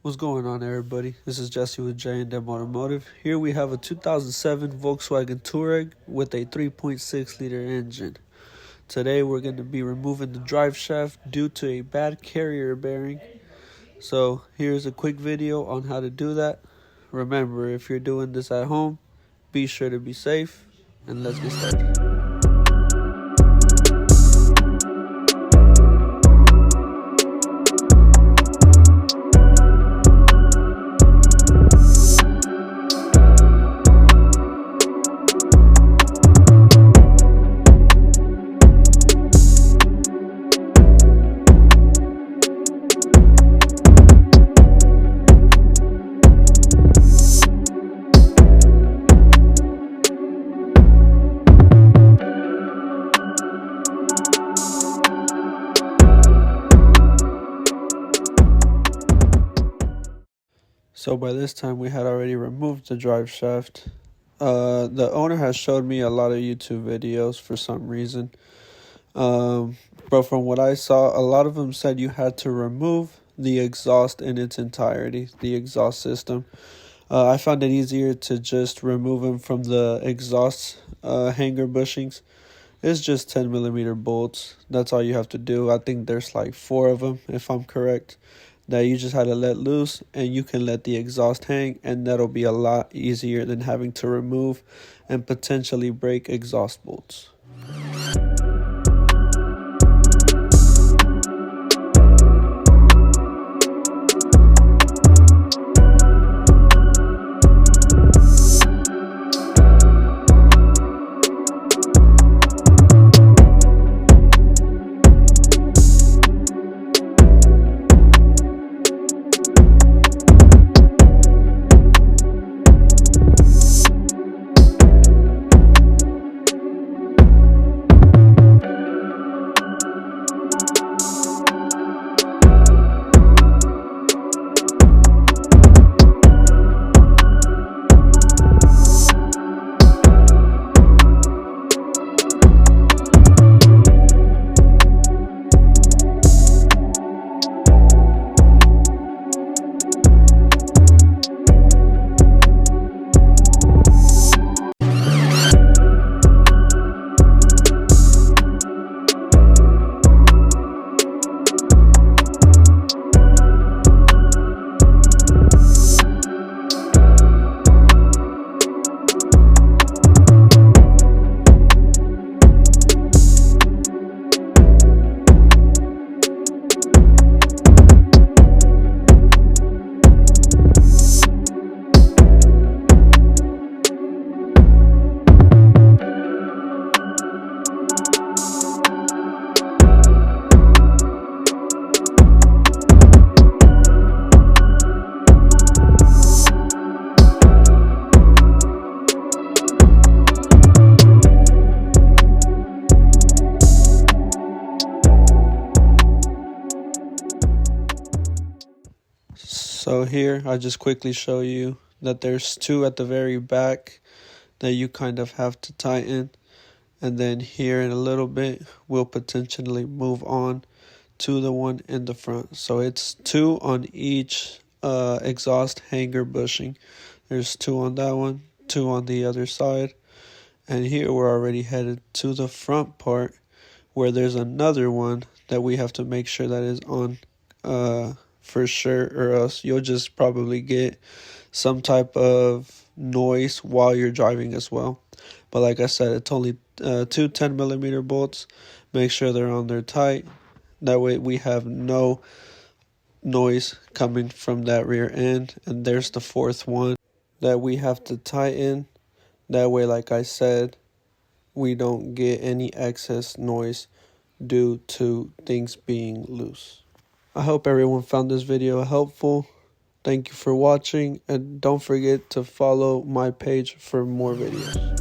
What's going on, everybody? This is Jesse with J&M Automotive. Here we have a 2007 Volkswagen Touareg with a 3.6 liter engine. Today we're going to be removing the drive shaft due to a bad carrier bearing. So here's a quick video on how to do that. Remember, if you're doing this at home, be sure to be safe, and let's get started. So by this time we had already removed the drive shaft. The owner has showed me a lot of YouTube videos for some reason. But from what I saw, a lot of them said you had to remove the exhaust in its entirety, the exhaust system. I found it easier to just remove them from the exhaust hanger bushings. It's just 10mm bolts. That's all you have to do. I think there's like 4 of them, if I'm correct, that you just had to let loose, and you can let the exhaust hang, and that'll be a lot easier than having to remove and potentially break exhaust bolts. So here I just quickly show you that there's 2 at the very back that you kind of have to tighten, and then here in a little bit we'll potentially move on to the one in the front. So it's 2 on each exhaust hanger bushing. There's 2 on that one, 2 on the other side, and here we're already headed to the front part where there's another one that we have to make sure that is on for sure, or else you'll just probably get some type of noise while you're driving as well. But like I said, it's only 2 10mm bolts. Make sure they're on there tight. That way we have no noise coming from that rear end. And there's the 4th one that we have to tighten. That way, like I said, we don't get any excess noise due to things being loose. I hope everyone found this video helpful. Thank you for watching, and don't forget to follow my page for more videos.